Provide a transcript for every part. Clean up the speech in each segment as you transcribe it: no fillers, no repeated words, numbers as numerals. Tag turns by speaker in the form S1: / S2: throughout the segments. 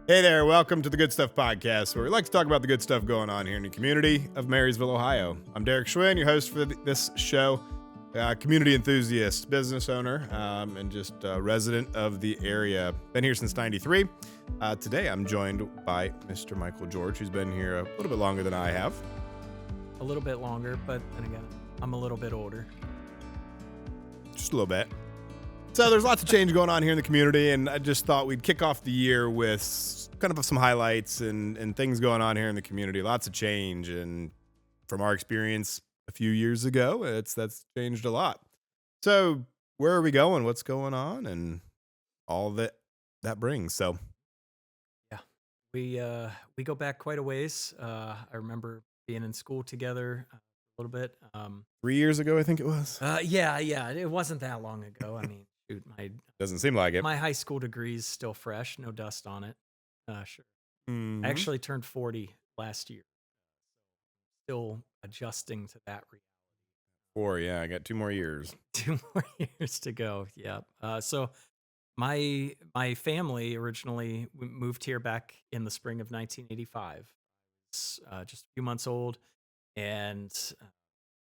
S1: Hey there, welcome to the Good Stuff Podcast, where we like to talk about the good stuff going on here in the community of Marysville, Ohio. I'm Derek Schwyn, your host for this show, community enthusiast, business owner, and just a resident of the area. Been here since '93. Today I'm joined by Mr. Michael George, who's been here a little bit longer than I have.
S2: A little bit longer, but then again, I'm a little bit older.
S1: Just a little bit. So there's lots of change going on here in the community, and I just thought we'd kick off the year with kind of some highlights and things going on here in the community. Lots of change, and from our experience a few years ago, that's changed a lot. So where are we going? What's going on, and all that brings. So
S2: Yeah, we go back quite a ways. I remember being in school together a little bit.
S1: 3 years ago, I think it was.
S2: Yeah, it wasn't that long ago. I mean, shoot, my
S1: Doesn't seem like it.
S2: my high school degree is still fresh, no dust on it. Sure. I
S1: Hmm.
S2: actually turned 40 last year. Still adjusting to that reality.
S1: 4, yeah, I got 2 more years.
S2: 2 more years to go. Yeah. So my family originally moved here back in the spring of 1985. Just a few months old, and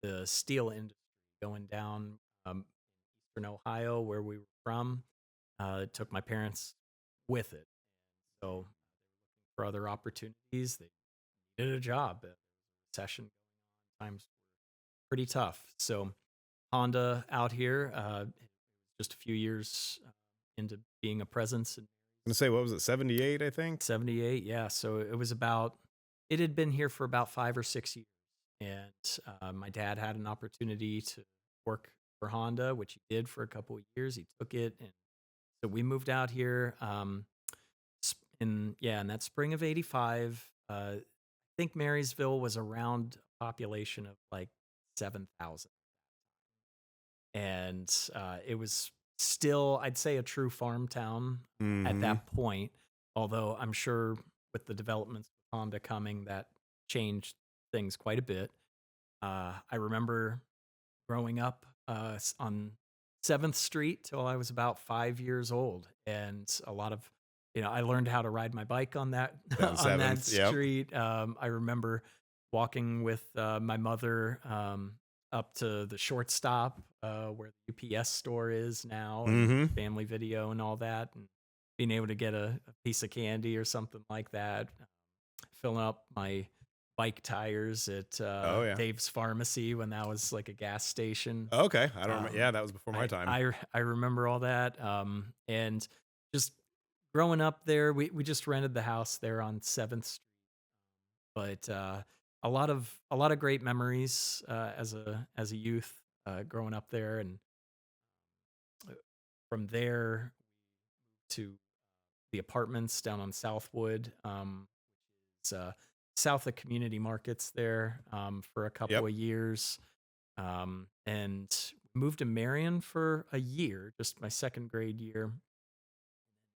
S2: the steel industry going down eastern Ohio, where we were from, took my parents with it. So for other opportunities, they needed a job. Recession times were pretty tough. So Honda out here, just a few years into being a presence in
S1: I'm gonna say, what was it, 78, I think?
S2: 78. Yeah. So it had been here for about 5 or 6 years. And my dad had an opportunity to work for Honda, which he did for a couple of years. He took it. And so we moved out here in that spring of 85. I think Marysville was around a population of like 7,000. And it was still, I'd say, a true farm town at
S1: Hmm.
S2: that point. Although I'm sure with the developments of Honda coming, that changed things quite a bit. I remember growing up on 7th Street till I was about 5 years old, and a lot of, I learned how to ride my bike on that
S1: Down
S2: on that
S1: 7th, yep.
S2: street. I remember walking with my mother up to the shortstop where the UPS store is now, and
S1: Hmm.
S2: Family Video and all that, and being able to get a piece of candy or something like that, filling up my bike tires at
S1: Oh, yeah.
S2: Dave's Pharmacy when that was like a gas station.
S1: Okay, I don't remember.
S2: Um,
S1: Yeah, that was before my time.
S2: I remember all that, and just growing up there, we just rented the house there on 7th Street, but a lot of great memories as a youth growing up there, and from there to the apartments down on Southwood. It's south of community markets there for a couple
S1: Yep.
S2: of years, and moved to Marion for a year, just my second grade year.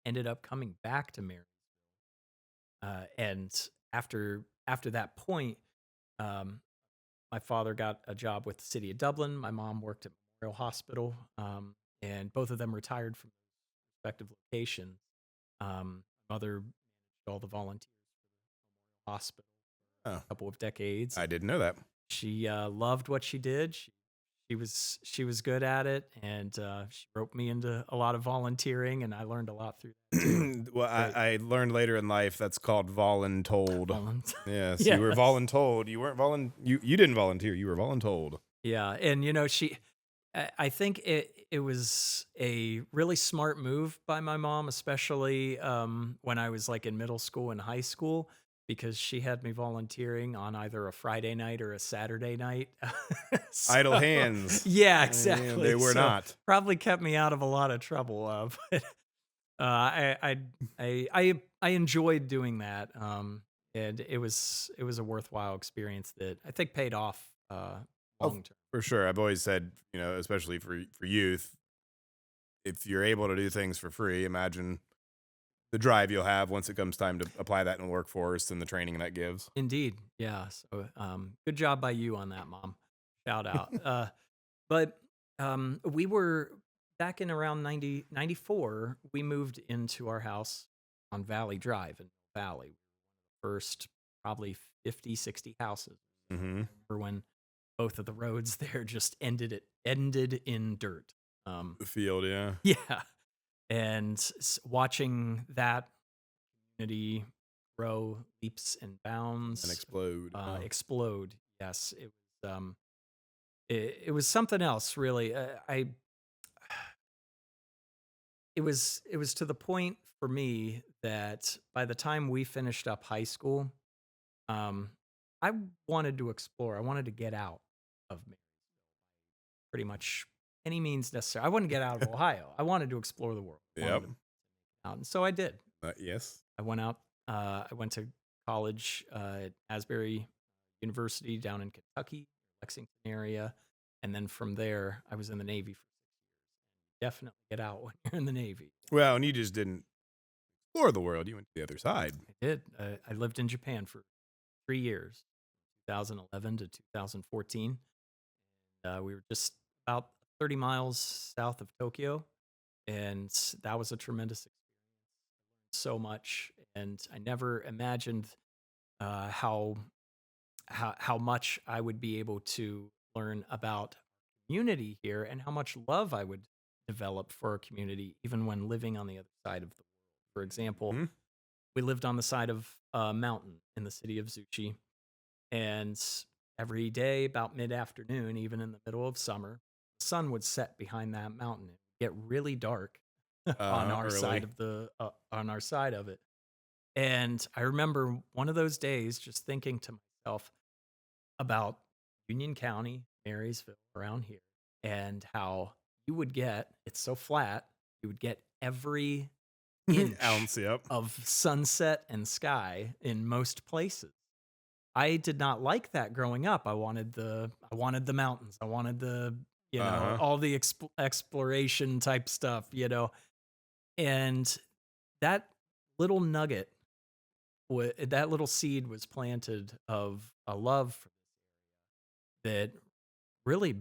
S2: Ended up coming back to Marion, and after that point, um, my father got a job with the city of Dublin. My mom worked at Memorial Hospital, and both of them retired from respective locations. Mother managed all the volunteers for the hospital
S1: Oh,
S2: a couple of decades.
S1: I didn't know that.
S2: She loved what she did. She was good at it, and she roped me into a lot of volunteering, and I learned a lot through that too.
S1: Well,
S2: Great
S1: I learned later in life that's called voluntold.
S2: volunteer.
S1: Yes, you were
S2: Yes,
S1: voluntold. You weren't you didn't volunteer. You were voluntold.
S2: yeah, and I think it was a really smart move by my mom, especially when I was like in middle school and high school, because she had me volunteering on either a Friday night or a Saturday night.
S1: Idle
S2: So,
S1: hands.
S2: yeah,
S1: Yeah, they
S2: exactly.
S1: were
S2: So
S1: not.
S2: probably kept me out of a lot of trouble. But I enjoyed doing that, and it was a worthwhile experience that I think paid off
S1: Oh,
S2: long term.
S1: for sure. I've always said, especially for youth, if you're able to do things for free, imagine the drive you'll have once it comes time to apply that in the workforce and the training that gives.
S2: Indeed. Yeah. So, good job by you on that, mom. Shout out. But we were back in around 90 94. We moved into our house on Valley Drive in Valley. First probably 50, 60 houses.
S1: Mm-hmm.
S2: Or when both of the roads there just ended in dirt.
S1: The field, yeah.
S2: Yeah. And watching that community grow leaps and
S1: And
S2: bounds,
S1: explode.
S2: explode. Yes, it was something else, really. I it was to the point for me that by the time we finished up high school, um, I wanted to explore. I wanted to get out of pretty much any means necessary. I wouldn't get out of Ohio. I wanted to explore the world. I
S1: Yep.
S2: wanted to out, and so I did.
S1: Yes.
S2: I went out. I went to college at Asbury University down in Kentucky, Lexington area, and then from there, I was in the Navy. Definitely get out when you're in the Navy.
S1: Well, and you just didn't explore the world. You went to the other side.
S2: I did. I lived in Japan for 3 years, 2011 to 2014. We were just about 30 miles south of Tokyo, and that was a tremendous experience. So much, and I never imagined how how much I would be able to learn about community here and how much love I would develop for our community, even when living on the other side of the world. For example,
S1: Hmm.
S2: we lived on the side of a mountain in the city of Zuchi, and every day about mid-afternoon, even in the middle of summer, the sun would set behind that mountain. It would get really dark on our side
S1: Early.
S2: of the on our side of it. And I remember one of those days just thinking to myself about Union County, Marysville, around here, and how you would get, it's so flat, you would get every inch
S1: Ounce, yep.
S2: of sunset and sky in most places. I did not like that growing up. I wanted the mountains. I wanted the,
S1: Uh-huh.
S2: all the exploration type stuff, And that little nugget, that little seed was planted of a love that really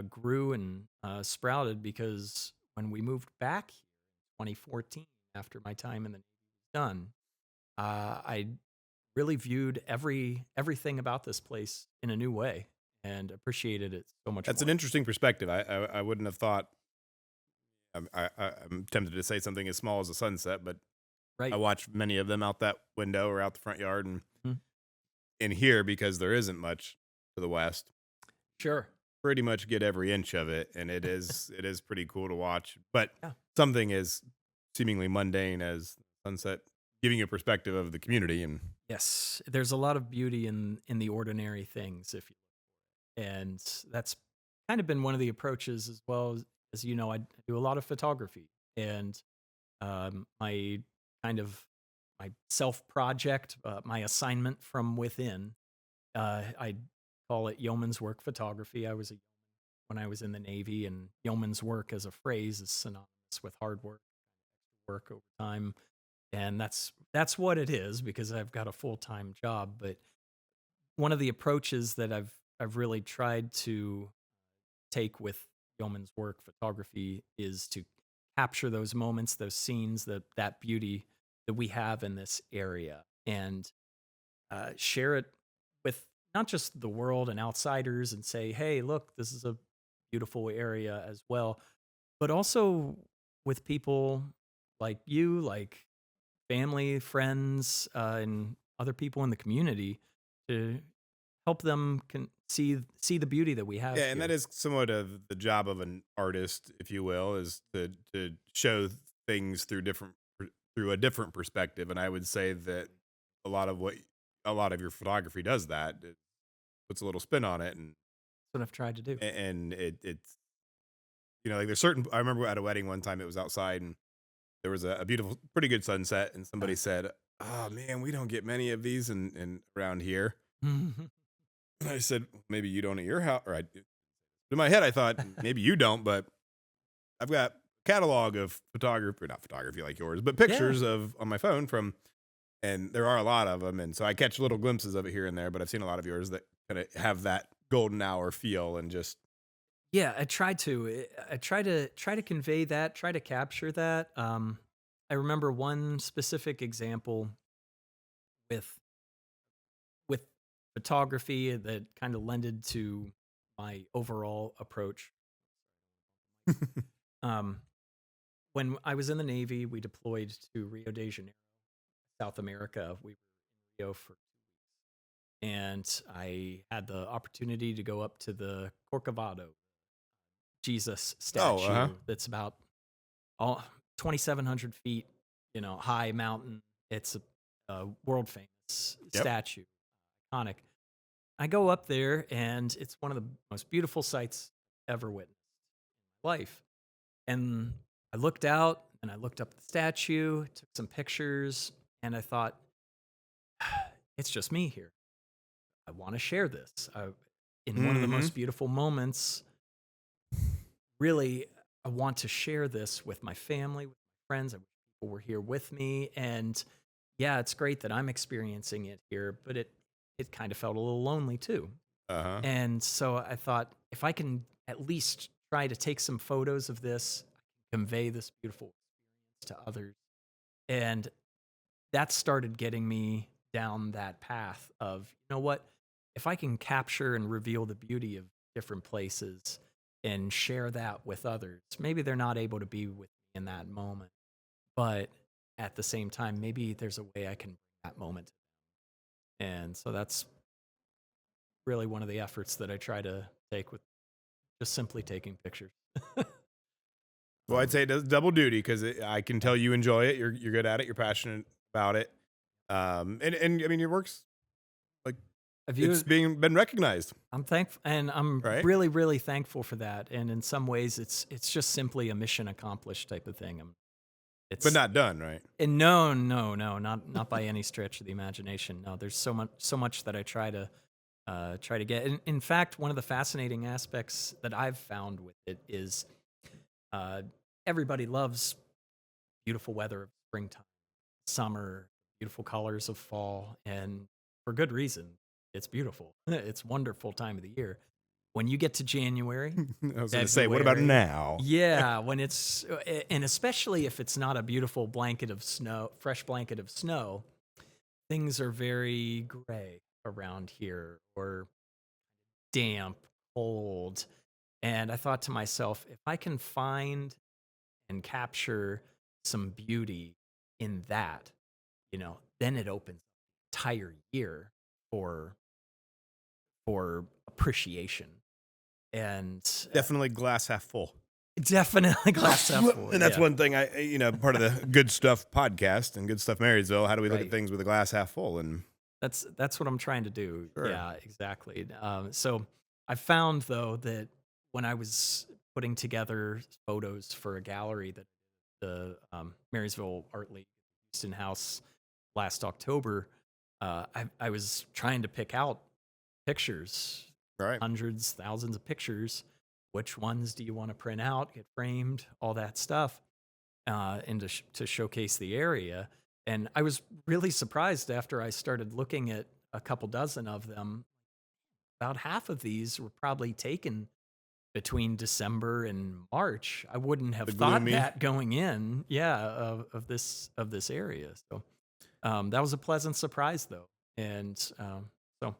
S2: grew and sprouted because when we moved back here in 2014, after my time in the Navy was done, I really viewed everything about this place in a new way and appreciated it so much
S1: That's an
S2: more.
S1: interesting perspective. I wouldn't have thought. I'm tempted to say something as small as a sunset, but I
S2: Right.
S1: watch many of them out that window or out the front yard and
S2: Mhm.
S1: in here because there isn't much to the west.
S2: Sure.
S1: Pretty much get every inch of it, and it is pretty cool to watch. But
S2: Yeah.
S1: something as seemingly mundane as sunset, giving you a perspective of the community, and
S2: Yes. There's a lot of beauty in the ordinary things, if you and that's kind of been one of the approaches as well as I do a lot of photography and my kind of my self project, my assignment from within. I call it yeoman's work photography. I was a when I was in the Navy, and yeoman's work as a phrase is synonymous with hard work over time, and that's what it is because I've got a full time job. But one of the approaches that I've really tried to take with yeoman's work photography is to capture those moments, those scenes, that beauty that we have in this area, and share it with not just the world and outsiders, and say, "Hey, look, this is a beautiful area as well," but also with people like you, like family, friends, and other people in the community to help them see the beauty that we have
S1: yeah, and that
S2: here.
S1: is somewhat of the job of an artist, if you will, is to show things through a different perspective. And I would say that a lot of what a lot of your photography does that. It puts a little spin on it, and
S2: That's what I've tried to do.
S1: it's like there's certain. I remember at a wedding one time, it was outside, and there was a beautiful, pretty good sunset, and somebody said, "Oh man, we don't get many of these in around here." And I said, "Maybe you don't at your house." Or in my head, I thought maybe you don't, but I've got a catalog of photography, not photography like yours, but
S2: Yeah.
S1: pictures of on my phone and there are a lot of them, and so I catch little glimpses of it here and there. But I've seen a lot of yours that kind of have that golden hour feel, and just
S2: Yeah, I try to. I try to convey that, try to capture that. I remember one specific example with with photography that kind of lended to my overall approach. Um, when I was in the Navy, we deployed to Rio de Janeiro, South America. We were in Rio for, and I had the opportunity to go up to the Corcovado Jesus
S1: Oh, uh-huh.
S2: statue that's about all 2,700 feet, high mountain. It's a world famous
S1: Yep.
S2: statue, iconic. I go up there, and it's one of the most beautiful sights ever witnessed in my life. And I looked out and I looked up the statue, took some pictures, and I thought, it's just me here. I want to share this. In one of the
S1: Mm-hmm.
S2: most beautiful moments, really, I want to share this with my family, with my friends. I wish people were here with me. And yeah, it's great that I'm experiencing it here, but it kind of felt a little lonely too.
S1: Uh-huh.
S2: And so I thought, if I can at least try to take some photos of this, convey this beautiful experience to others. And that started getting me down that path of, what? If I can capture and reveal the beauty of different places and share that with others, maybe they're not able to be with me in that moment, but at the same time, maybe there's a way I can bring that moment. And so that's really one of the efforts that I try to take with just simply taking pictures.
S1: Well, I'd
S2: um,
S1: say it does double duty because I can
S2: yeah.
S1: tell you enjoy it. You're good at it. You're passionate about it. And I mean, your work's like
S2: Have
S1: it's
S2: you
S1: been recognized,
S2: I'm thankful, and I'm
S1: right?
S2: really, really thankful for that. And in some ways, it's just simply a mission accomplished type of thing.
S1: But
S2: It's
S1: not done, right?
S2: and no, no, no, not by any stretch of the imagination. No, there's so much that I try to get. In fact, one of the fascinating aspects that I've found with it is uh, everybody loves beautiful weather of springtime, summer, beautiful colors of fall, and for good reason. It's beautiful. It's a wonderful time of the year. When you get to January,
S1: I was going to say, what about
S2: February,
S1: now?
S2: yeah, when and especially if it's not a beautiful blanket of snow, fresh blanket of snow, things are very gray around here or damp, cold. And I thought to myself, if I can find and capture some beauty in that, then it opens the entire year for appreciation. And
S1: Definitely glass half full.
S2: definitely glass half full.
S1: And that's
S2: Yeah,
S1: one thing part of the Good Stuff podcast and Good Stuff Marysville. How do we look at
S2: right.
S1: things with a glass half full? And
S2: That's what I'm trying to do.
S1: sure,
S2: Yeah, exactly. So I found though that when I was putting together photos for a gallery that the Marysville Art League Houston House last October, I was trying to pick out pictures,
S1: right.
S2: hundreds, thousands of pictures. Which ones do you want to print out, get framed, all that stuff, and to showcase the area. And I was really surprised after I started looking at a couple dozen of them. About half of these were probably taken between December and March. I wouldn't have
S1: The
S2: thought
S1: gloomy.
S2: that going in, yeah, of this area. So that was a pleasant surprise, though. And so,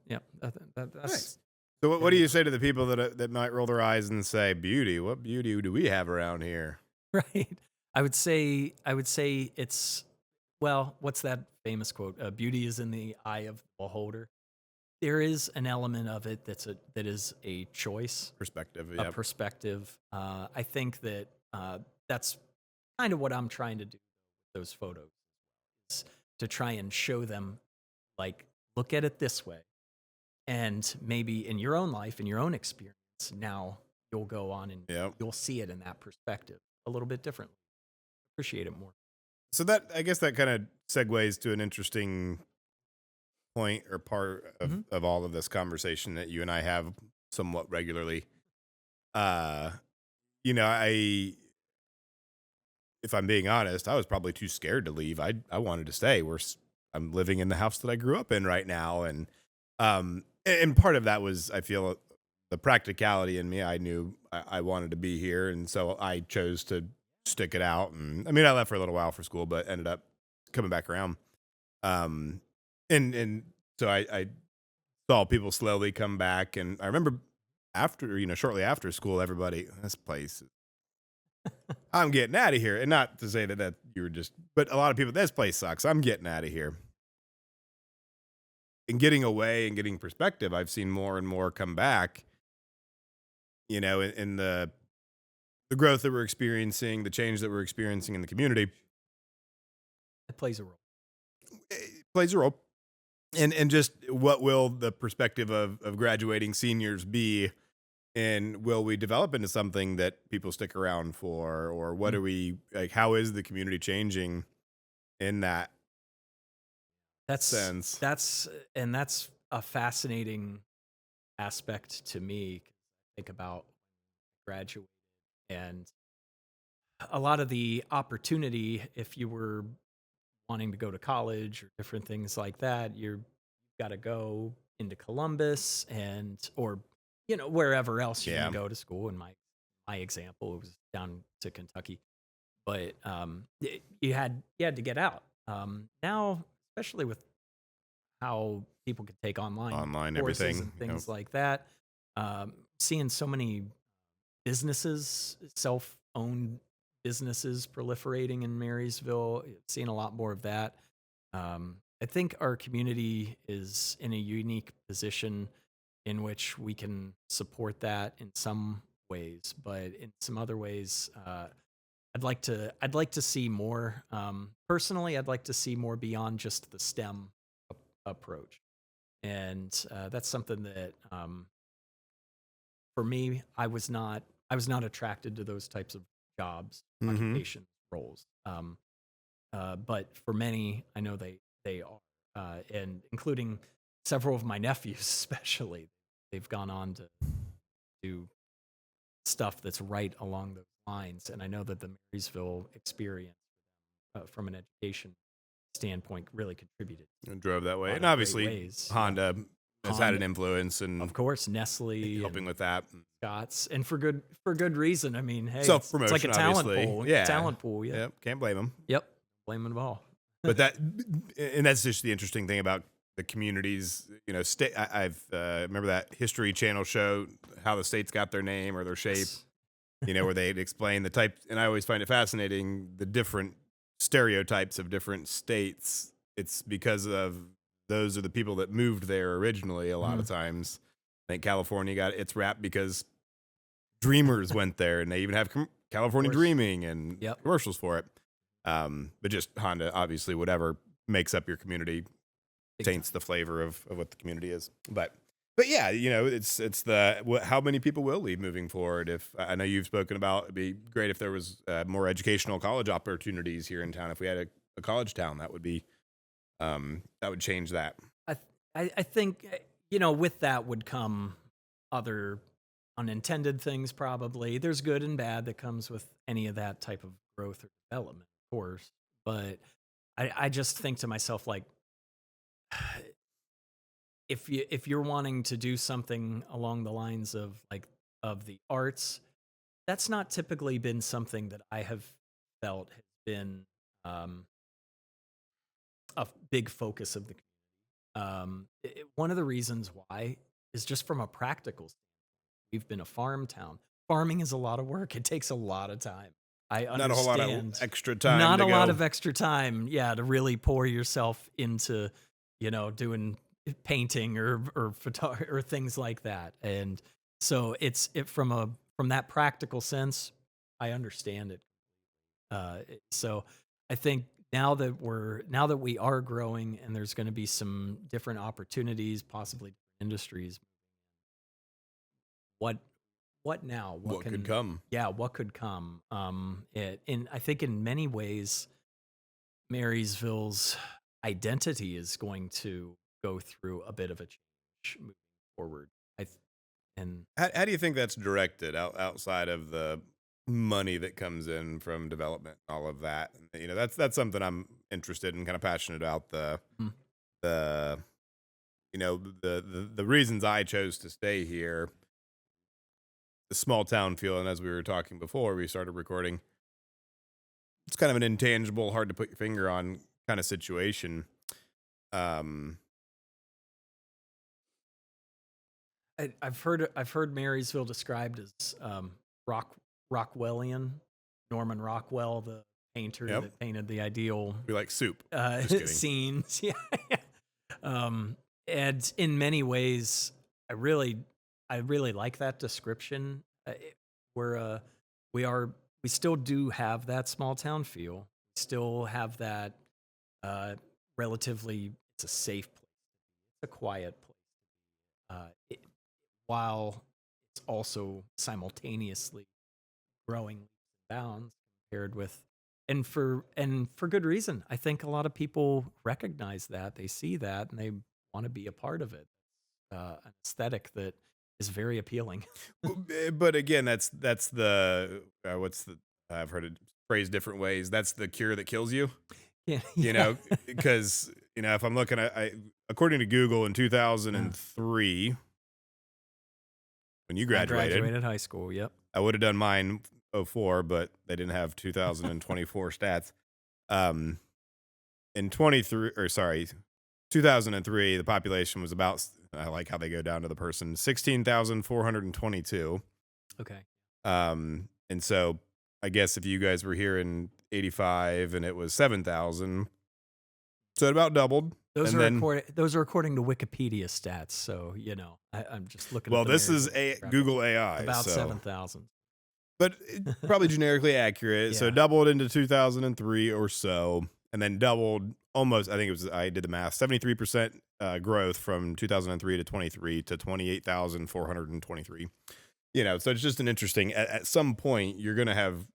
S2: yeah, that's
S1: Nice. So what do
S2: really
S1: you say to the people that might roll their eyes and say, "Beauty? What beauty do we have around here?"
S2: right. I would say it's, well, what's that famous quote? Beauty is in the eye of the beholder. There is an element of it that is a choice,
S1: Perspective.
S2: a
S1: Yep.
S2: perspective. I think that that's kind of what I'm trying to do with those photos, is to try and show them, like, look at it this way, and maybe in your own life, in your own experience, now you'll go on and
S1: Yep.
S2: you'll see it in that perspective a little bit differently, appreciate it more.
S1: So that I guess that kind of segues to an interesting point or part
S2: Hmm.
S1: of all of this conversation that you and I have somewhat regularly. Uh, I if I'm being honest, I was probably too scared to leave. I wanted to stay. I'm living in the house that I grew up in right now, and part of that was I feel the practicality in me. I knew I wanted to be here, and so I chose to stick it out. And I mean, I left for a little while for school, but ended up coming back around. Um, and so I saw people slowly come back, and I remember after, shortly after school, everybody, this place, I'm getting out of here. And not to say that you were just, but a lot of people, this place sucks. I'm getting out of here. And getting away and getting perspective, I've seen more and more come back, in the growth that we're experiencing, the change that we're experiencing in the community.
S2: It plays a role.
S1: It plays a role. And just what will the perspective of graduating seniors be? And will we develop into something that people stick around for? Or what are we like? How is the community changing in that
S2: That's
S1: sense?
S2: that's a fascinating aspect to me. Think about graduate and a lot of the opportunity if you were wanting to go to college or different things like that, you've got to go into Columbus and or wherever else you're
S1: Yeah.
S2: going to go to school. In my example, it was down to Kentucky, but you had to get out. Now, especially with how people could take online
S1: Online,
S2: courses
S1: everything.
S2: and things like that, seeing so many businesses, self-owned businesses proliferating in Marysville, seeing a lot more of that. I think our community is in a unique position in which we can support that in some ways, but in some other ways, I'd like to see more. Personally, I'd like to see more beyond just the STEM approach, and that's something that for me, I was not attracted to those types of jobs,
S1: Mm-hmm.
S2: occupation roles. But for many, I know they are, and including several of my nephews, especially, they've gone on to do stuff that's right along those lines. And I know that the Marysville experience, from an education standpoint, really contributed
S1: And drove that
S2: a
S1: way.
S2: lot
S1: And
S2: of great
S1: obviously,
S2: ways. Yeah,
S1: Honda has had an
S2: Honda,
S1: influence
S2: of
S1: in
S2: course, Nestle
S1: helping
S2: and
S1: with that.
S2: Scott's, and for good reason. I mean, hey,
S1: Self
S2: it's like a
S1: promotion, obviously. Yeah.
S2: talent pool. Yeah,
S1: Yep. Can't blame them.
S2: yep, blame them all.
S1: But and that's just the interesting thing about the communities. State. I've remember that History Channel show, how the states got their name or their shape.
S2: Yes.
S1: Where they'd explain the type, and I always find it fascinating the different stereotypes of different states. It's because of those are the people that moved there originally. A lot
S2: Mhm.
S1: of times, I think California got its rap because dreamers went there, and they even have California
S2: Course.
S1: Dreaming and
S2: Yep.
S1: commercials for it. But just Honda, obviously, whatever makes up your community
S2: Big
S1: taints
S2: time.
S1: the flavor of what the community is. But yeah, it's how many people will leave moving forward. If I know you've spoken about, it'd be great if there was more educational college opportunities here in town. If we had a college town, that would be that would change that.
S2: I I think with that would come other unintended things. Probably there's good and bad that comes with any of that type of growth or development, of course. But I just think to myself like, if you're wanting to do something along the lines of like of the arts, that's not typically been something that I have felt has been um, a big focus of the. One of the reasons why is just from a practical. We've been a farm town. Farming is a lot of work. It takes a lot of time. I
S1: Not a whole lot of
S2: understand.
S1: extra time
S2: Not
S1: to
S2: a lot
S1: go.
S2: of extra time, yeah, to really pour yourself into, doing painting or photo or things like that. And so from that practical sense, I understand it. So I think now that we are growing and there's going to be some different opportunities, possibly different industries. What what now? What
S1: What could
S2: can
S1: come?
S2: Yeah, what could come? I think in many ways, Marysville's identity is going to go through a bit of a change moving forward. I th- and
S1: How do you think that's directed outside of the money that comes in from development, and all of that? That's something I'm interested in, kind of passionate about
S2: mm,
S1: the the reasons I chose to stay here, the small town feel, and as we were talking before we started recording, it's kind of an intangible, hard to put your finger on kind of situation. Um,
S2: I've heard Marysville described as rock Rockwellian. Norman Rockwell, the painter
S1: yep.
S2: that painted the ideal
S1: We like soup. Just kidding.
S2: scenes. Yeah. And in many ways, I really I really like that description. We're we are we still do have that small town feel. We still have that uh, relatively. It's a safe place. It's a quiet place. It, while it's also simultaneously growing leaps and bounds compared with and for good reason. I think a lot of people recognize that, they see that, and they want to be a part of it. An aesthetic that is very appealing.
S1: But again, that's the what's the I've heard it phrased different ways. That's the cure that kills you.
S2: Yeah,
S1: You
S2: yeah.
S1: know, because if I'm looking at, according to Google in
S2: Uh,
S1: 2003, when you
S2: I
S1: graduated,
S2: graduated high school. Yep.
S1: I would have done mine '04, but they didn't have 2024 stats. Um, in 23, or sorry, 2003, the population was about. I like how they go down to the person, 16,422.
S2: Okay.
S1: And so I guess if you guys were here in '85 and it was 7,000, so it about doubled.
S2: Those
S1: And
S2: are
S1: then,
S2: according to Wikipedia stats. So I'm just looking at
S1: well,
S2: the
S1: this is
S2: Marysville
S1: a
S2: demographic.
S1: Google AI,
S2: About
S1: so
S2: 7,000.
S1: but probably generically accurate. So
S2: Yeah.
S1: doubled into 2003 or so, and then doubled almost. I think it was. I did the math. 73% growth from 2003 to 23 to 28,423. So it's just an interesting. At some point, you're going to have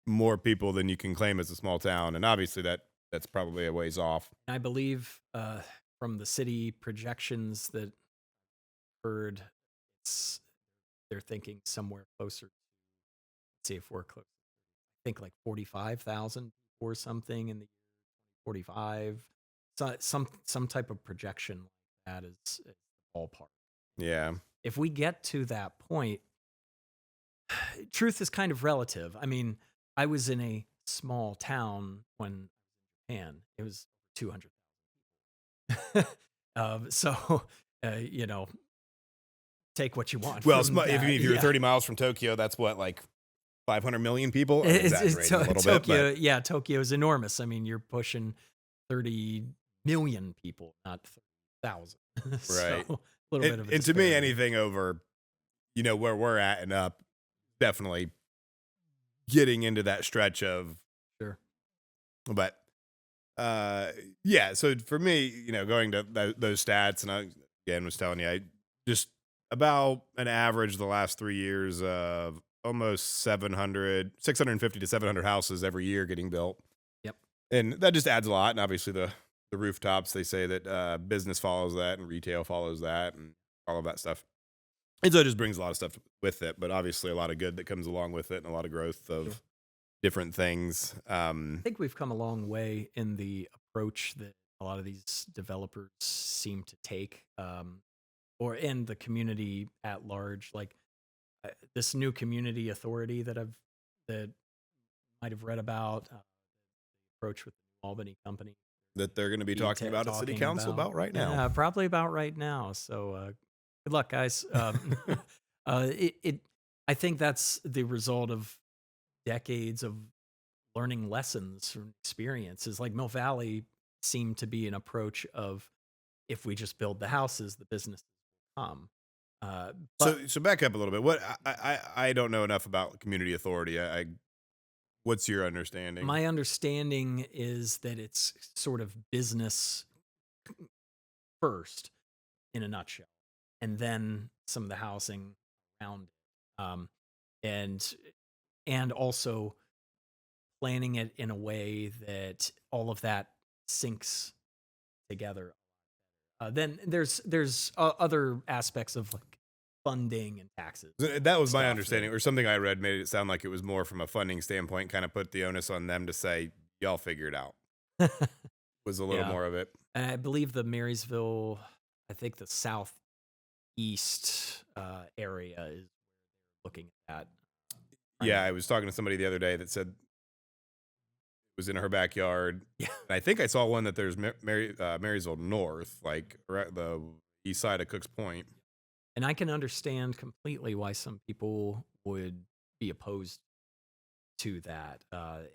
S1: more people than you can claim as a small town, and obviously that's probably a ways off.
S2: I believe from the city projections that heard, it's they're thinking somewhere closer. Let's see if we're close. I think like 45,000 or something in the year 45. So some type of projection like that is the ballpark.
S1: Yeah.
S2: If we get to that point, truth is kind of relative. I mean, I was in a small town when Japan. It was 200. So you know, take what you want
S1: Well,
S2: from
S1: if
S2: that.
S1: you're
S2: Yeah.
S1: 30 miles from Tokyo, that's what, like 500 million people. I'm exaggerating a little bit,
S2: Tokyo,
S1: but
S2: yeah, Tokyo is enormous. I mean, you're pushing 30 million people, not 30,000. So
S1: right.
S2: a little bit of a
S1: And to me,
S2: disparity.
S1: anything over, where we're at and up, definitely getting into that stretch of,
S2: Sure.
S1: but yeah. So for me, going to those stats, and I again was telling you, I just about an average the last 3 years of almost 650 to 700 houses every year getting built.
S2: Yep.
S1: And that just adds a lot. And obviously the rooftops, they say that business follows that and retail follows that and all of that stuff. And so it just brings a lot of stuff with it, but obviously a lot of good that comes along with it and a lot of growth
S2: Sure.
S1: of different things.
S2: I think we've come a long way in the approach that a lot of these developers seem to take, or in the community at large. Like this new community authority that might have read about, approach with the Albany company
S1: that they're going to be
S2: be
S1: talking about at city
S2: talking
S1: council
S2: about.
S1: about right now.
S2: Yeah, probably about right now. So good luck, guys. It I think that's the result of decades of learning lessons from experiences. Like Mill Valley seemed to be an approach of, if we just build the houses, the businesses will come. But
S1: So back up a little bit. What I don't know enough about community authority. What's your understanding?
S2: my understanding is that it's sort of business first in a nutshell, and then some of the housing around it. And also planning it in a way that all of that syncs together. Then there's other aspects of like funding and taxes
S1: That was my
S2: stuff
S1: understanding, or something I read made it sound like it was more from a funding standpoint, kind of put the onus on them to say, y'all figure it out.
S2: that
S1: Was a little
S2: yeah.
S1: more of it.
S2: And I believe the Marysville, I think the southeast area is looking at that.
S1: Yeah, I was talking to somebody the other day that said was in her backyard.
S2: Yeah.
S1: And I think I saw one that there's Marysville North, like right the east side of Cooks Point.
S2: And I can understand completely why some people would be opposed to that,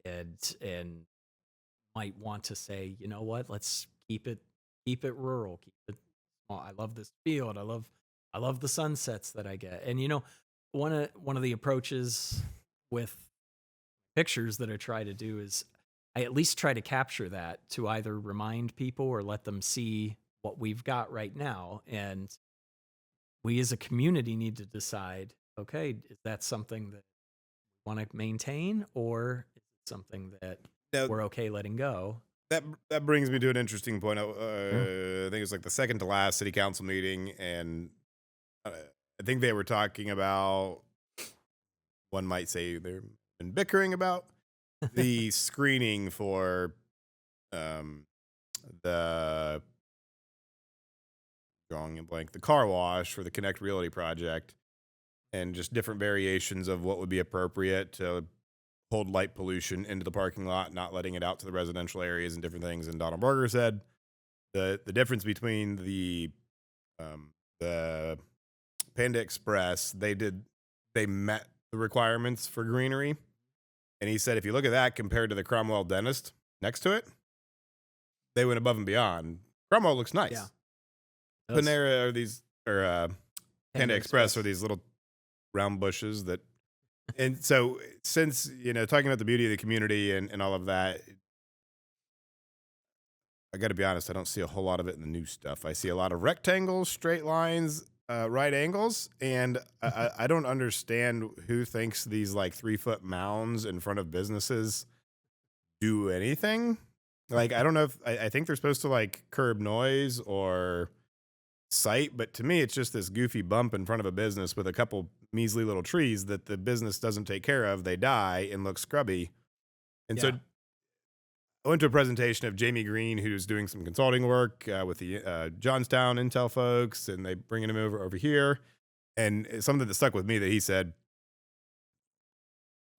S2: and might want to say, you know what, let's keep it rural, keep it small. I love this field. I love the sunsets that I get. And one of the approaches with pictures that I try to do is I at least try to capture that to either remind people or let them see what we've got right now. And we as a community need to decide, okay, is that something that we want to maintain, or is it something that
S1: Now,
S2: we're okay letting go?
S1: that brings me to an interesting point.
S2: Sure.
S1: I think it was like the second to last city council meeting, and uh, I think they were talking about, one might say they've been bickering about the screening for um, the drawing a blank, the car wash for the Connect Realty project, and just different variations of what would be appropriate to hold light pollution into the parking lot, not letting it out to the residential areas and different things. And Donald Berger said the difference between the Panda Express, they met the requirements for greenery. And he said if you look at that compared to the Cromwell Dentist next to it, they went above and beyond. Cromwell looks nice.
S2: Yeah.
S1: Panera are these, or Panda Express
S2: Express.
S1: are these little round bushes that, and so since, talking about the beauty of the community and all of that, I got to be honest, I don't see a whole lot of it in the new stuff. I see a lot of rectangles, straight lines, right angles, and I don't understand who thinks these like 3-foot mounds in front of businesses do anything. Like, I don't know if I think they're supposed to like curb noise or sight, but to me, it's just this goofy bump in front of a business with a couple measly little trees that the business doesn't take care of. They die and look scrubby. And so
S2: Yeah.
S1: I went to a presentation of Jamie Green, who's doing some consulting work with the Johnstown Intel folks, and they bringing him over here. And it's something that stuck with me that he said,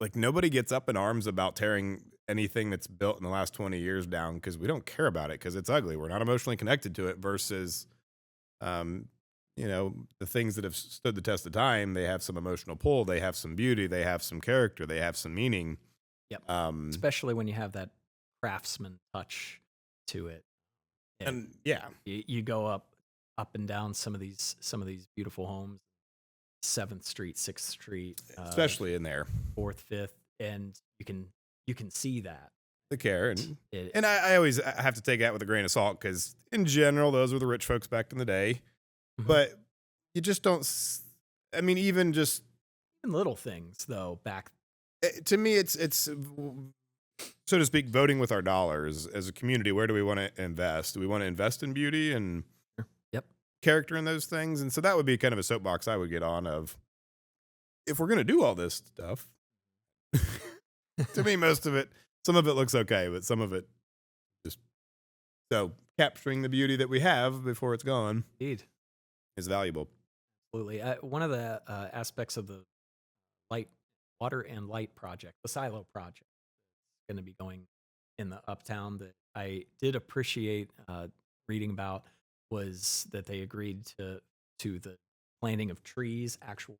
S1: like, nobody gets up in arms about tearing anything that's built in the last 20 years down because we don't care about it because it's ugly. We're not emotionally connected to it versus, um, the things that have stood the test of time. They have some emotional pull. They have some beauty. They have some character. They have some meaning.
S2: Yep.
S1: Um,
S2: Especially when you have that craftsman touch to it.
S1: and yeah,
S2: You go up and down some of these beautiful homes, 7th Street, 6th Street,
S1: especially in there.
S2: 4th, 5th, and you can see that.
S1: The care
S2: It,
S1: and I always have to take that with a grain of salt because in general those were the rich folks back in the day,
S2: Mhm.
S1: but you just don't. I mean, even just
S2: little things though back.
S1: to me, it's so to speak, voting with our dollars as a community. Where do we want to invest? Do we want to invest in beauty and
S2: Yep.
S1: character in those things? And so that would be kind of a soapbox I would get on of if we're going to do all this stuff. To me, some of it looks okay, but some of it just so capturing the beauty that we have before it's gone
S2: Indeed.
S1: is valuable.
S2: Absolutely. One of the aspects of the light water and light project, the silo project, going to be going in the uptown that I did appreciate reading about was that they agreed to the planting of trees, actual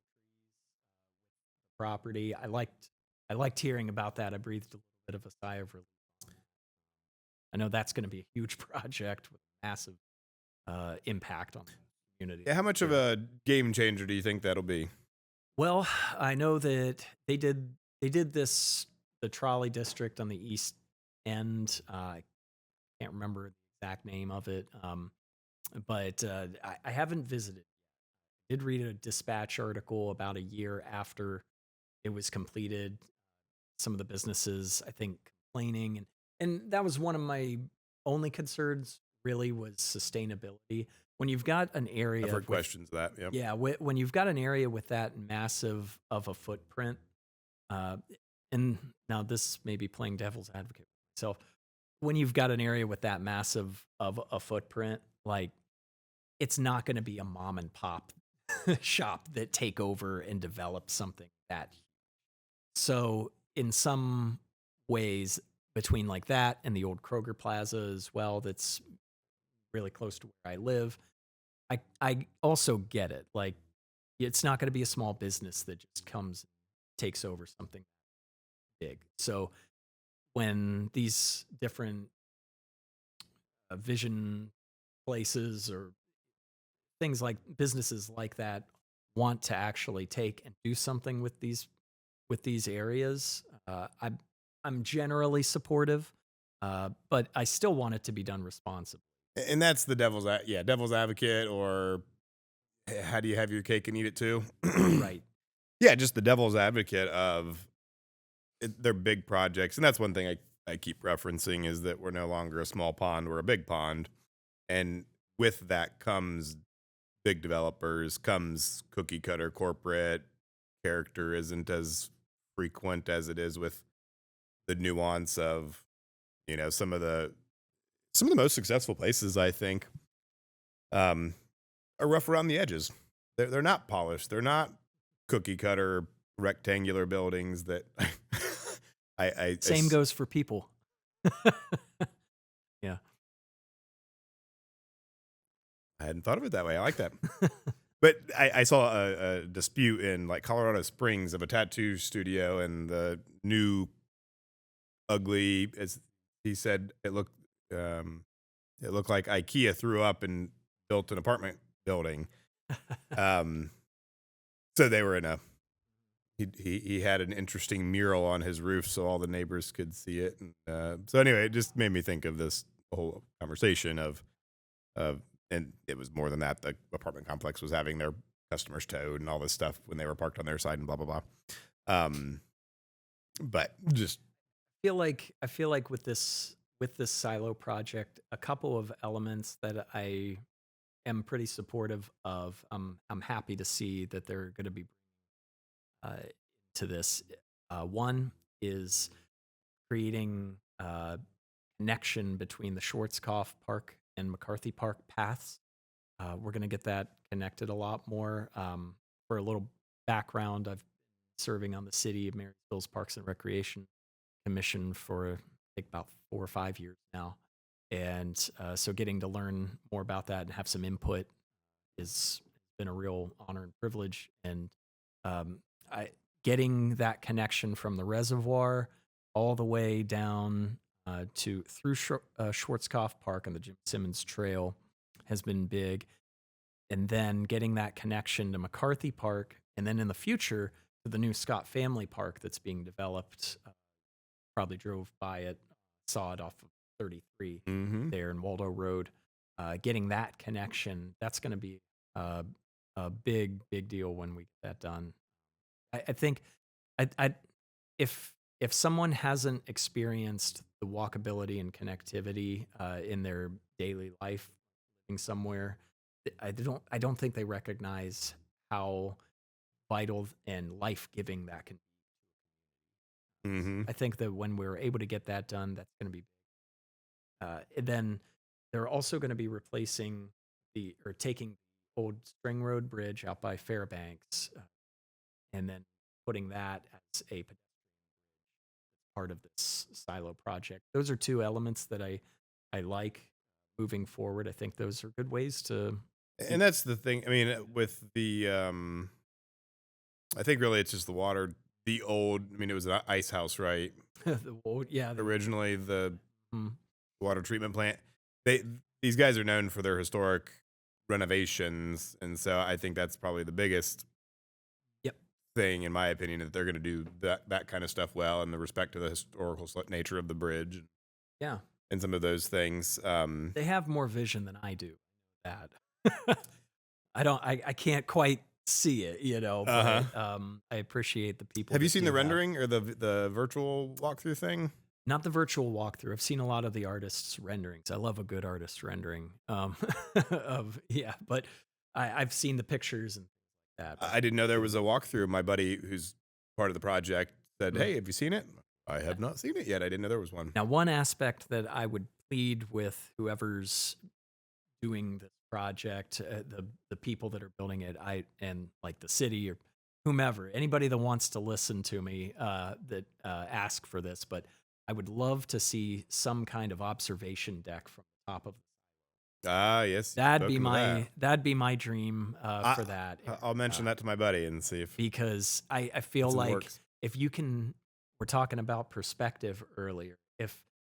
S2: property. I liked hearing about that. I breathed a little bit of a sigh of relief. I know that's going to be a huge project with massive impact on the community.
S1: Yeah, how much of a game changer do you think that'll be?
S2: Well, I know that they did this the trolley district on the east end. I can't remember the exact name of it, but I haven't visited. I did read a dispatch article about a year after it was completed. Some of the businesses, I think, complaining, and that was one of my only concerns. Really, was sustainability. When you've got an area
S1: I've heard
S2: with
S1: questions of that. Yep.
S2: yeah, when you've got an area with that massive of a footprint, uh, and now this may be playing devil's advocate for myself. When you've got an area with that massive of a footprint, like it's not going to be a mom and pop shop that take over and develop something that. So in some ways, between like that and the old Kroger Plaza as well, that's really close to where I live. I also get it. Like, it's not going to be a small business that just comes takes over something big. So when these different vision places or things like businesses like that want to actually take and do something with these areas, I'm generally supportive, but I still want it to be done responsibly.
S1: And that's the devil's advocate, or how do you have your cake and eat it too?
S2: Right.
S1: Yeah, just the devil's advocate of they're big projects, and that's one thing I keep referencing is that we're no longer a small pond, we're a big pond, and with that comes big developers, comes cookie cutter corporate character isn't as frequent as it is with the nuance of some of the most successful places I think um, are rough around the edges. They're not polished. They're not cookie cutter rectangular buildings that
S2: Same goes for people. Yeah.
S1: I hadn't thought of it that way. I like that. But I saw a dispute in like Colorado Springs of a tattoo studio, and the new ugly, as he said, it looked like IKEA threw up and built an apartment building. Um, so they were in a he had an interesting mural on his roof so all the neighbors could see it. And, so anyway, it just made me think of this whole conversation of and it was more than that. The apartment complex was having their customers towed and all this stuff when they were parked on their side and blah blah blah. But just
S2: I feel like with this silo project, a couple of elements that I am pretty supportive of. I'm happy to see that they're going to be uh, to this. One is creating connection between the Schwarzkopf Park and McCarthy Park paths. We're going to get that connected a lot more. For a little background, I've been serving on the city of Marysville's Parks and Recreation Commission for I think about 4 or 5 years now, and so getting to learn more about that and have some input is been a real honor and privilege. And um, I getting that connection from the reservoir all the way down to through Schwarzkopf Park and the Jim Simmons Trail has been big, and then getting that connection to McCarthy Park, and then in the future to the new Scott Family Park that's being developed. Probably drove by it, saw it off of 33
S1: mhm.
S2: there in Waldo Road. Getting that connection, that's going to be a big deal when we get that done. I think I if someone hasn't experienced the walkability and connectivity in their daily life, living somewhere, I don't think they recognize how vital and life giving that can.
S1: Mhm.
S2: I think that when we're able to get that done, that's going to be. And then they're also going to be replacing or taking the old String Road Bridge out by Fairbanks, and then putting that as a part of this silo project. Those are two elements that I like moving forward. I think those are good ways to
S1: And
S2: keep
S1: that's the thing. I mean, with the I think really it's just the water. The old, I mean, it was an ice house, right?
S2: the yeah.
S1: Originally, the
S2: Mm,
S1: water treatment plant. They these guys are known for their historic renovations, and so I think that's probably the biggest
S2: yep.
S1: thing, in my opinion, that they're going to do that kind of stuff well, and the respect to the historical nature of the bridge
S2: Yeah.
S1: and some of those things.
S2: They have more vision than I do. That I can't quite see it,
S1: Uh huh.
S2: but I appreciate the people
S1: Have you
S2: that
S1: seen the
S2: do have.
S1: rendering or the virtual walkthrough thing?
S2: Not the virtual walkthrough. I've seen a lot of the artists' renderings. I love a good artist rendering. Of yeah, but I've seen the pictures and that. But
S1: I didn't know there was a walkthrough. My buddy, who's part of the project, said,
S2: mm,
S1: "Hey, have you seen it?" I have not seen it yet. I didn't know there was one.
S2: now, one aspect that I would plead with whoever's doing this project, the people that are building it, and like the city or whomever, anybody that wants to listen to me, that ask for this, but I would love to see some kind of observation deck from the top of.
S1: Ah, yes, you've
S2: That'd be
S1: spoken to that.
S2: my dream
S1: I,
S2: for that
S1: I'll mention that to my buddy and see if
S2: because I feel
S1: it's in the
S2: like
S1: works.
S2: if you can, we're talking about perspective earlier.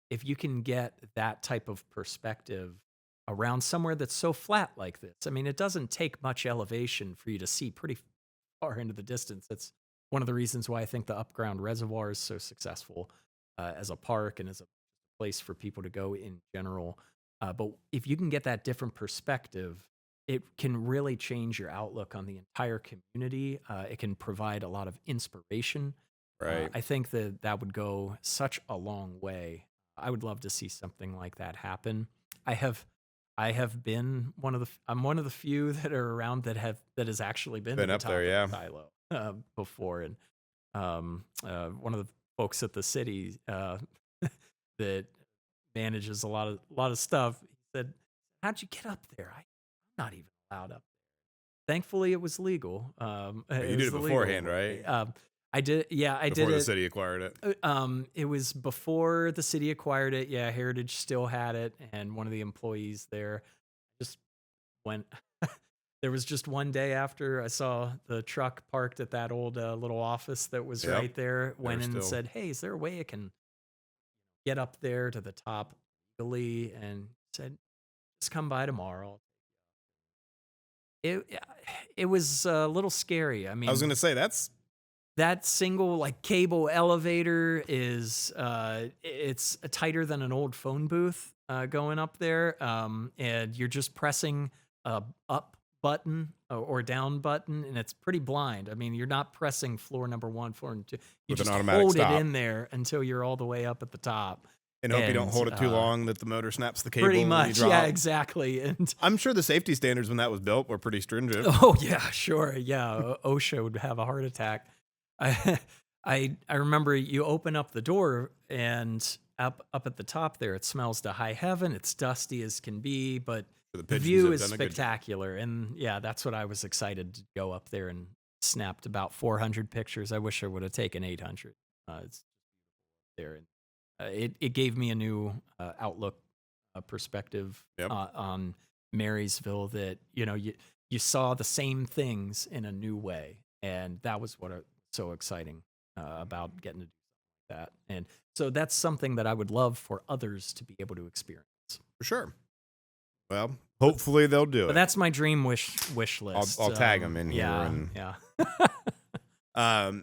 S2: If you can get that type of perspective around somewhere that's so flat like this, I mean, it doesn't take much elevation for you to see pretty far into the distance. That's one of the reasons why I think the Upground Reservoir is so successful as a park and as a place for people to go in general. But if you can get that different perspective, it can really change your outlook on the entire community. It can provide a lot of inspiration.
S1: Right.
S2: I think that that would go such a long way. I would love to see something like that happen. I have I have been I'm one of the few that are around that has actually been to
S1: Been
S2: the
S1: up
S2: top
S1: there,
S2: of
S1: yeah.
S2: the silo before, and one of the folks at the city that manages a lot of stuff. He said, "How'd you get up there? I'm not even allowed up." Thankfully, it was legal.
S1: But
S2: It
S1: you did
S2: was
S1: it
S2: the legal
S1: beforehand,
S2: way.
S1: right?
S2: I did. Yeah, I did
S1: Before the
S2: it.
S1: city acquired it.
S2: It was before the city acquired it. Yeah, Heritage still had it, and one of the employees there just went. There was just one day after I saw the truck parked at that old little office that was
S1: Yep.
S2: right there. Went
S1: They're
S2: in and
S1: still
S2: said, "Hey, is there a way I can get up there to the top legally?" And said, "Just come by tomorrow." It it was a little scary. I
S1: I was
S2: mean,
S1: gonna say that's
S2: that single like cable elevator is it's tighter than an old phone booth going up there, and you're just pressing a up button or down button, and it's pretty blind. I mean, you're not pressing floor number one, floor number two. You
S1: with an
S2: just
S1: automatic
S2: hold it
S1: stop.
S2: in there until you're all the way up at the top,
S1: And hope you don't
S2: and
S1: hold it too long that the motor snaps the
S2: pretty
S1: cable when you
S2: much, yeah,
S1: drop.
S2: exactly, and
S1: I'm sure the safety standards when that was built were pretty stringent.
S2: oh yeah, sure. Yeah, OSHA would have a heart attack. I I remember you open up the door and up at the top there, it smells to high heaven. It's dusty as can be, but
S1: The
S2: the
S1: pigeons
S2: view
S1: have
S2: is
S1: done a good job.
S2: spectacular. And yeah, that's what I was excited to go up there and snapped about 400 pictures. I wish I would have taken 800. It's there, and it gave me a new outlook, perspective
S1: Yep.
S2: on Marysville. That you saw the same things in a new way, and that was what so exciting about getting to do that. And so that's something that I would love for others to be able to experience.
S1: For sure. Well, hopefully they'll do
S2: But
S1: it.
S2: that's my dream wish list.
S1: I'll tag 'em in here
S2: Yeah,
S1: and-
S2: yeah.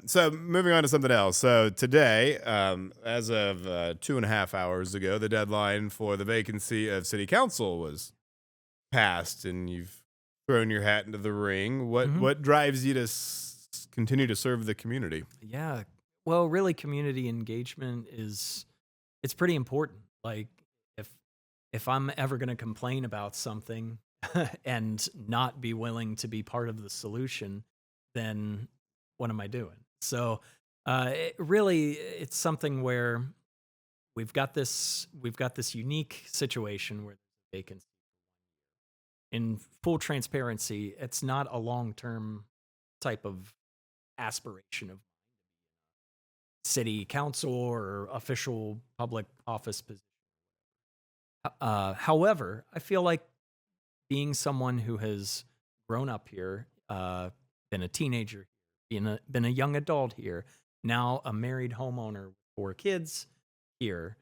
S1: So moving on to something else. So today, as of 2.5 hours ago, the deadline for the vacancy of city council was passed, and you've thrown your hat into the ring. What drives you to continue to serve the community?
S2: Yeah. Well, really, community engagement it's pretty important. Like if if I'm ever going to complain about something and not be willing to be part of the solution, then what am I doing? So, it's something where we've got this unique situation where there's a vacancy. In full transparency, it's not a long-term type of aspiration of city council or official public office position. However, I feel like being someone who has grown up here, been a teenager, been a young adult here, now a married homeowner with 4 kids here,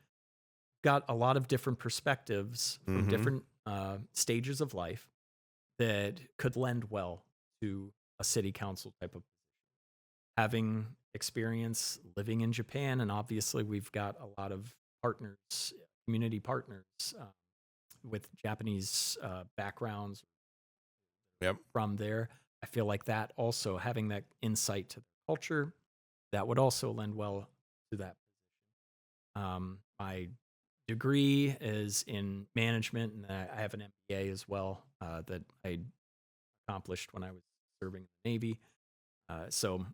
S2: got a lot of different perspectives from different stages of life that could lend well to a city council type of having experience living in Japan, and obviously we've got a lot of partners, community partners with Japanese backgrounds
S1: Yep.
S2: from there. I feel like that also having that insight to the culture that would also lend well to that. My degree is in management, and I have an MBA as well that I accomplished when I was serving in the Navy. So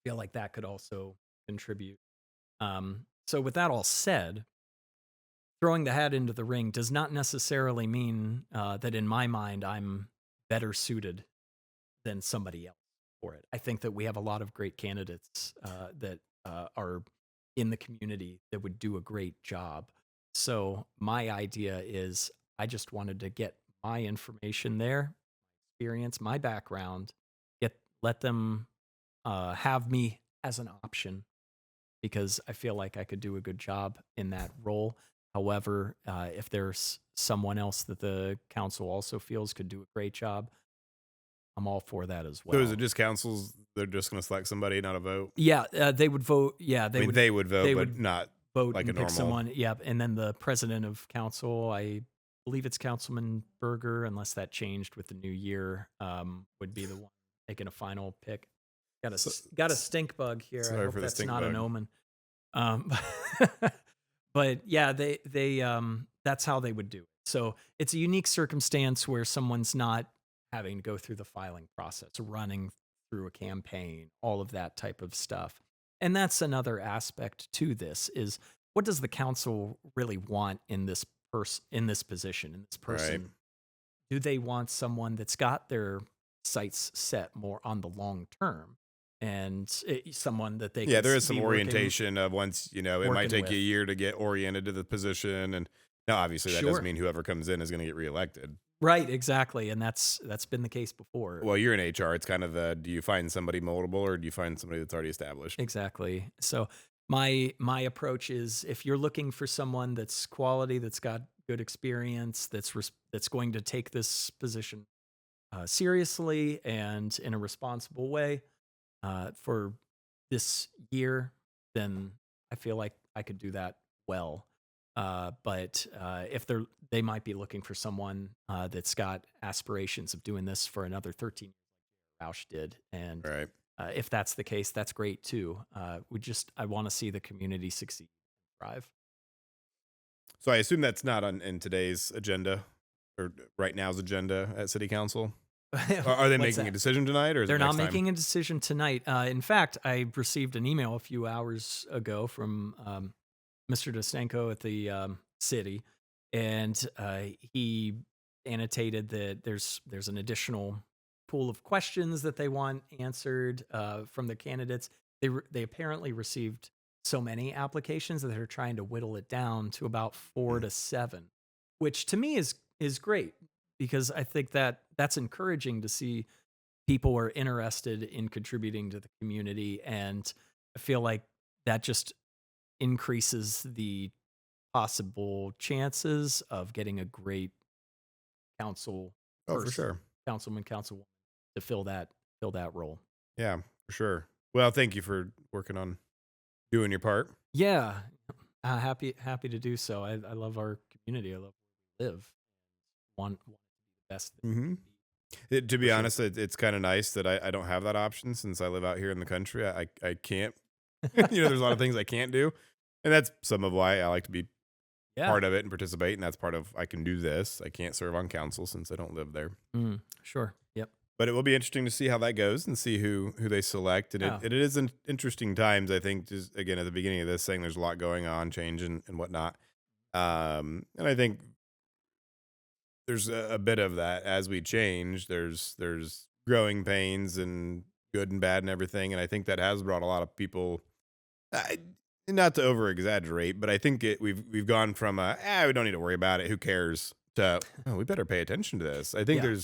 S2: feel like that could also contribute. So, with that all said, throwing the hat into the ring does not necessarily mean that in my mind I'm better suited than somebody else for it. I think that we have a lot of great candidates that are in the community that would do a great job. So my idea is I just wanted to get my information there, experience, my background, get let them have me as an option because I feel like I could do a good job in that role. However, if there's someone else that the council also feels could do a great job, I'm all for that as
S1: So is it
S2: well.
S1: just councils? They're just going to select somebody, not a vote?
S2: Yeah, they would vote. Yeah,
S1: I mean, they would vote,
S2: they
S1: but
S2: would
S1: not
S2: vote
S1: like a
S2: and pick
S1: normal.
S2: someone. Yep, and then the president of council, I believe it's Councilman Berger, unless that changed with the new year, would be the one making a final pick.
S1: So,
S2: Got a stink bug here. I
S1: sorry
S2: hope
S1: for the
S2: that's
S1: stink
S2: not an
S1: bug.
S2: omen. Um, but yeah, they that's how they would do it. So it's a unique circumstance where someone's not having to go through the filing process, running through a campaign, all of that type of stuff. And that's another aspect to this is what does the council really want in this in this position, in this
S1: Right.
S2: person? Do they want someone that's got their sights set more on the long term and someone that they
S1: Yeah,
S2: could
S1: there is some
S2: be working
S1: orientation of once, it might
S2: working
S1: take you a
S2: with?
S1: year to get oriented to the position. And now, obviously, that doesn't
S2: Sure.
S1: mean whoever comes in is going to get reelected.
S2: Right, exactly, and that's been the case before.
S1: Well, you're in HR. It's kind of do you find somebody moldable or do you find somebody that's already established?
S2: Exactly. So my approach is if you're looking for someone that's quality, that's got good experience, that's going to take this position seriously and in a responsible way for this year, then I feel like I could do that well. But if they might be looking for someone that's got aspirations of doing this for another 13 years, like Roush did, and
S1: Right.
S2: if that's the case, that's great too. I want to see the community succeed, thrive.
S1: So I assume that's not on in today's agenda or right now's agenda at City Council. Are they
S2: What's
S1: making a
S2: that?
S1: decision tonight or is it
S2: They're not
S1: next time?
S2: making a decision tonight. In fact, I received an email a few hours ago from Mr. Dostenko at the city, and he annotated that there's an additional pool of questions that they want answered from the candidates. They apparently received so many applications that they're trying to whittle it down to about 4 to 7, which to me is great because I think that's encouraging to see people are interested in contributing to the community, and I feel like that just increases the possible chances of getting a great council
S1: Oh, for
S2: person,
S1: sure.
S2: councilman, councilwoman to fill that role.
S1: Yeah, for sure. Well, thank you for working on doing your part.
S2: Yeah, happy to do so. I love our community. I love where we live. Want it to be the best that it
S1: Hmm.
S2: can be,
S1: To
S2: for
S1: be
S2: sure.
S1: honest, it's kind of nice that I don't have that option since I live out here in the country. I can't, there's a lot of things I can't do. And that's some of why I like to be
S2: Yeah.
S1: part of it and participate. And that's part of I can do this. I can't serve on council since I don't live there.
S2: Sure. Yep.
S1: But it will be interesting to see how that goes and see who they select. And
S2: Yeah.
S1: it is an interesting times, I think, just again at the beginning of this saying there's a lot going on, change and whatnot. And I think there's a bit of that as we change. There's growing pains and good and bad and everything. And I think that has brought a lot of people. I, not to over exaggerate, but I think we've gone from we don't need to worry about it. Who cares? To oh, we better pay attention to this. I think
S2: Yeah.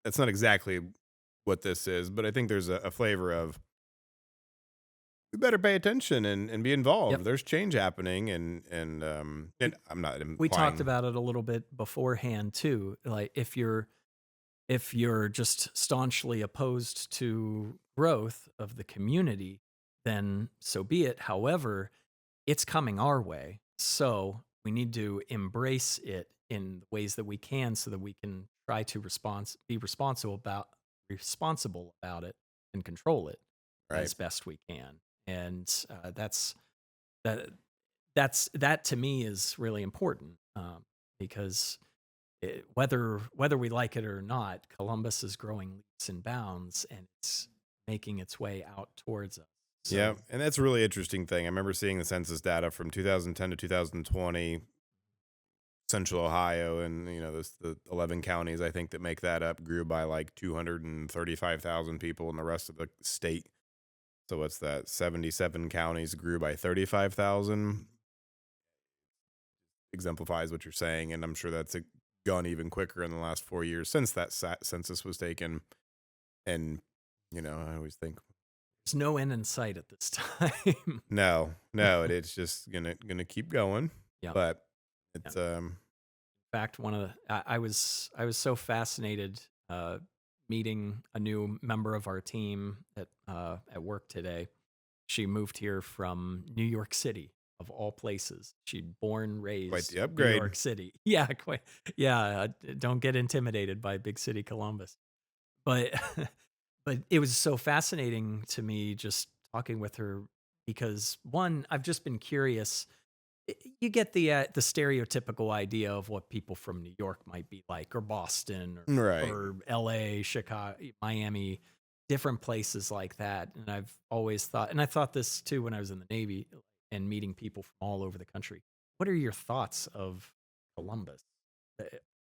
S1: that's not exactly what this is, but I think there's a flavor of we better pay attention and be
S2: Yep.
S1: involved. There's change happening, and I'm not
S2: We talked
S1: implying.
S2: about it a little bit beforehand too. Like if you're just staunchly opposed to growth of the community, then so be it. However, it's coming our way. So we need to embrace it in ways that we can so that we can try to be responsible about it and control it
S1: Right.
S2: as best we can. And that that to me is really important because whether we like it or not, Columbus is growing leaps and bounds, and it's making its way out towards us.
S1: Yeah,
S2: So
S1: and that's a really interesting thing. I remember seeing the census data from 2010 to 2020, Central Ohio, and the 11 counties I think that make that up grew by like 235,000 people, and the rest of the state So what's that? 77 counties grew by 35,000. Exemplifies what you're saying, and I'm sure gone even quicker in the last 4 years since that census was taken. And I always think,
S2: There's no end in sight at this time.
S1: no, no, it's just gonna keep going.
S2: Yeah.
S1: But
S2: Yeah.
S1: it's
S2: In fact, I was so fascinated meeting a new member of our team at work today. She moved here from New York City, of all places. She'd born,
S1: quite
S2: raised
S1: the
S2: New
S1: upgrade.
S2: York City. Yeah, quite. Yeah, don't get intimidated by big city Columbus. But but it was so fascinating to me just talking with her because one, I've just been curious. You get the stereotypical idea of what people from New York might be like, or Boston,
S1: Right.
S2: or L.A., Chicago, Miami, different places like that. And I've always thought, and I thought this too when I was in the Navy and meeting people from all over the country. What are your thoughts of Columbus, uh,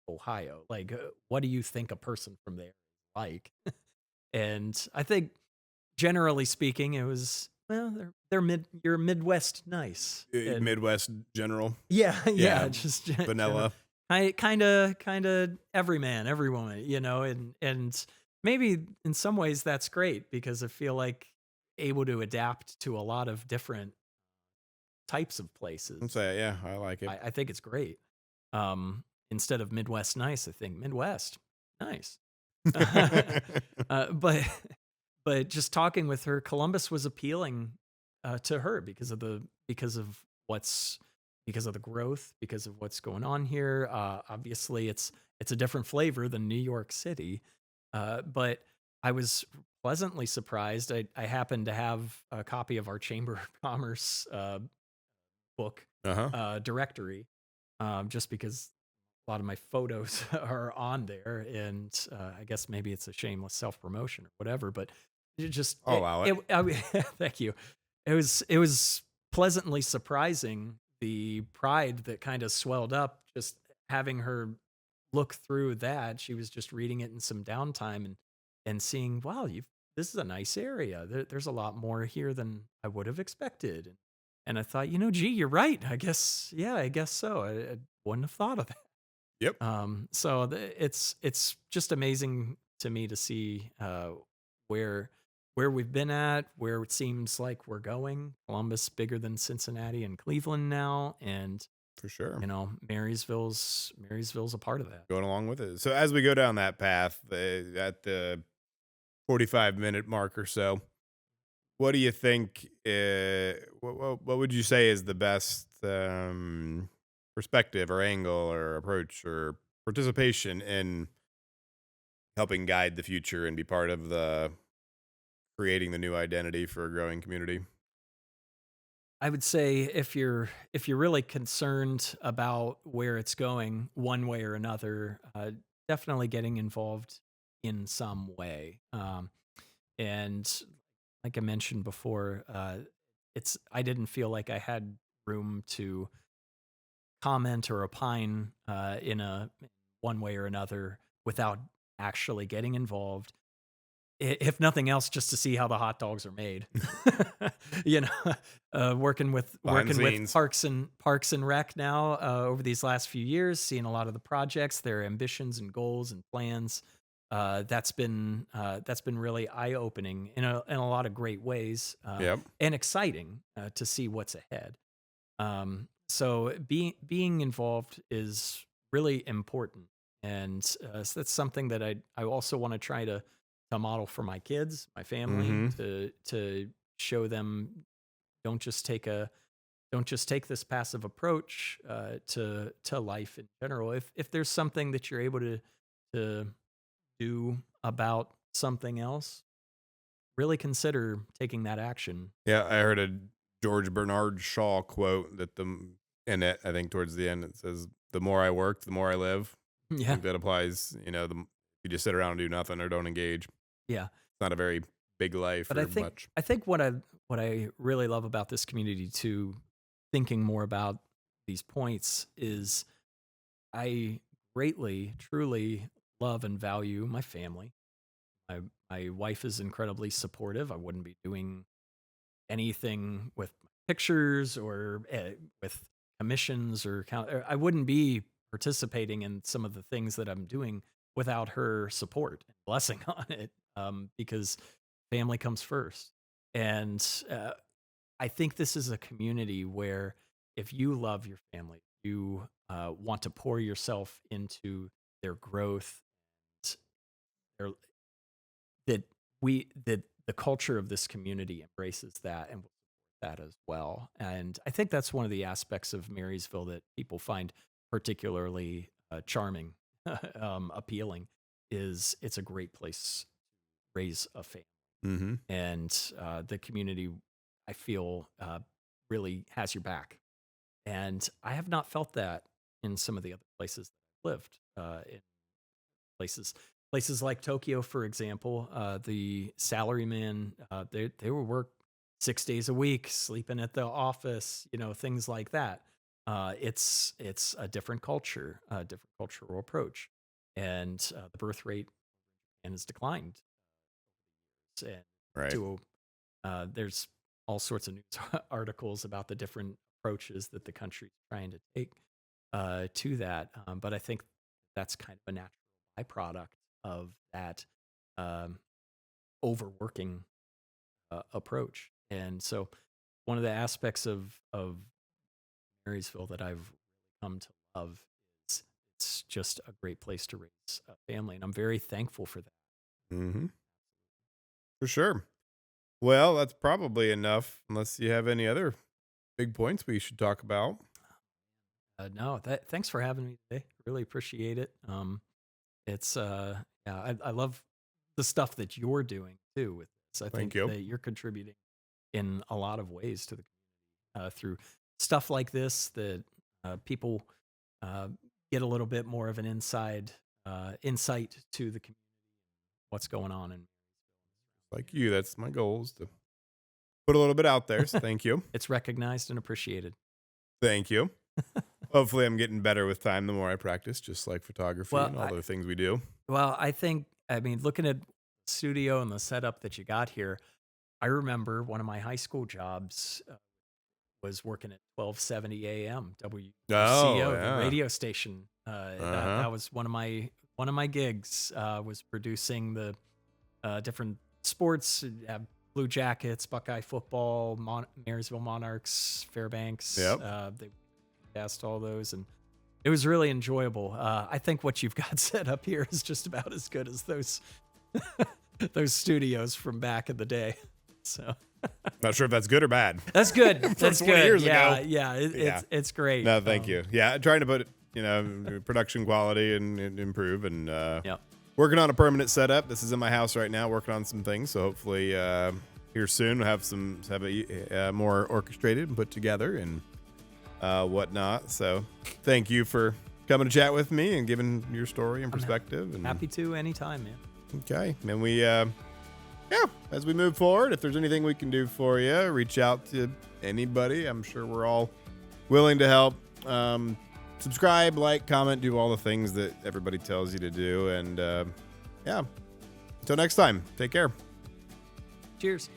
S2: Ohio? Like, what do you think a person from there is like? And I think generally speaking, it was, well, you're Midwest nice. And
S1: Midwest general.
S2: yeah,
S1: Yeah.
S2: yeah, just general,
S1: Vanilla.
S2: kind of every man, every woman, and maybe in some ways that's great because I feel like able to adapt to a lot of different types of
S1: I'd
S2: places.
S1: say, yeah, I like it.
S2: I think it's great. Instead of Midwest nice, I think Midwest nice. But just talking with her, Columbus was appealing to her because of what's because of the growth, because of what's going on here. Obviously, it's a different flavor than New York City, but I was pleasantly surprised. I happened to have a copy of our Chamber of Commerce book
S1: Uh-huh.
S2: directory, just because a lot of my photos are on there, and I guess maybe it's a shameless self promotion or whatever. But it just
S1: I'll allow it.
S2: I mean, thank you. It was pleasantly surprising the pride that kind of swelled up just having her look through that. She was just reading it in some downtime and seeing, wow, you this is a nice area. There's a lot more here than I would have expected. And I thought, gee, you're right. I guess, yeah, I guess so. I wouldn't have thought of that.
S1: Yep,
S2: So it's just amazing to me to see where where we've been at, where it seems like we're going. Columbus bigger than Cincinnati and Cleveland now, and
S1: for sure.
S2: Marysville's a part of that.
S1: Going along with it. So as we go down that path, at the 45-minute mark or so, what do you think? What would you say is the best perspective or angle or approach or participation in helping guide the future and be part of the creating the new identity for a growing community?
S2: I would say if you're really concerned about where it's going one way or another, definitely getting involved in some way. And like I mentioned before, I didn't feel like I had room to comment or opine in a one way or another without actually getting involved, if nothing else, just to see how the hot dogs are made. you know, working with
S1: Behind the
S2: working with
S1: scenes.
S2: Parks and Rec now over these last few years, seeing a lot of the projects, their ambitions and goals and plans. That's been really eye opening in a lot of great ways,
S1: Yep,
S2: and exciting to see what's ahead. So being involved is really important, and so that's something that I also want to try to model for my kids, my family,
S1: mm-hmm,
S2: to show them don't just take a don't just take this passive approach to life in general. If there's something that you're able to do about something else, really consider taking that action.
S1: yeah. I heard a George Bernard Shaw quote that and it, I think towards the end it says, "The more I work, the more I live." I
S2: Yeah,
S1: think that applies. You just sit around and do nothing or don't engage. It's
S2: yeah.
S1: not a very big life
S2: But
S1: or much.
S2: I think what I really love about this community too, thinking more about these points, is I greatly, truly love and value my family. My my wife is incredibly supportive. I wouldn't be doing anything with pictures or with commissions or I wouldn't be participating in some of the things that I'm doing without her support and blessing on it, because family comes first. And I think this is a community where if you love your family, you want to pour yourself into their growth, their, that the culture of this community embraces that and will support that as well. And I think that's one of the aspects of Marysville that people find particularly charming, appealing, is it's a great place to raise a family.
S1: Mm-hmm.
S2: And the community, I feel, really has your back. And I have not felt that in some of the other places that I've lived. In places like Tokyo, for example, the salarymen, they would work 6 days a week, sleeping at the office, things like that. It's a different culture, a different cultural approach, and the birth rate has declined. And
S1: Right.
S2: there's all sorts of news articles about the different approaches that the country's trying to take to that. But I think that's kind of a natural byproduct of that um, overworking approach. And so, one of the aspects of Marysville that I've come to love is it's just a great place to raise a family, and I'm very thankful for that.
S1: Mm-hmm. For sure. Well, that's probably enough, unless you have any other big points we should talk about.
S2: No, thanks for having me today. Really appreciate it. It's yeah, I love the stuff that you're doing too with this. I
S1: Thank
S2: think
S1: you.
S2: that you're contributing in a lot of ways to the through stuff like this that people uh, get a little bit more of an insight to the community, what's going on, and
S1: Like you, that's my goal, is to put a little bit out there. So thank you.
S2: it's recognized and appreciated.
S1: Thank you. Hopefully, I'm getting better with time the more I practice, just like photography
S2: Well,
S1: and all the things we do.
S2: Well, I mean, looking at studio and the setup that you got here, I remember one of my high school jobs was working at 1270 AM
S1: Oh,
S2: WCO, the
S1: yeah.
S2: radio station. That was one of my gigs. Was producing the different sports, Blue Jackets, Buckeye football, Marysville Monarchs, Fairbanks.
S1: Yep.
S2: They cast all those, and it was really enjoyable. I think what you've got set up here is just about as good as those those studios from back in the day. So
S1: Not sure if that's good or bad.
S2: that's good. That's
S1: 20
S2: good.
S1: years
S2: Yeah,
S1: ago.
S2: yeah.
S1: Yeah.
S2: It's great.
S1: No, thank you. Yeah, trying to put production quality and improve, and
S2: Yep.
S1: working on a permanent setup. This is in my house right now, working on some things. So hopefully here soon we'll have a more orchestrated and put together and whatnot. So thank you for coming to chat with me and giving your story and perspective. And
S2: Happy to anytime, man.
S1: okay, and we as we move forward, if there's anything we can do for you, reach out to anybody. I'm sure we're all willing to help. Subscribe, like, comment, do all the things that everybody tells you to do. And until next time, take care.
S2: Cheers.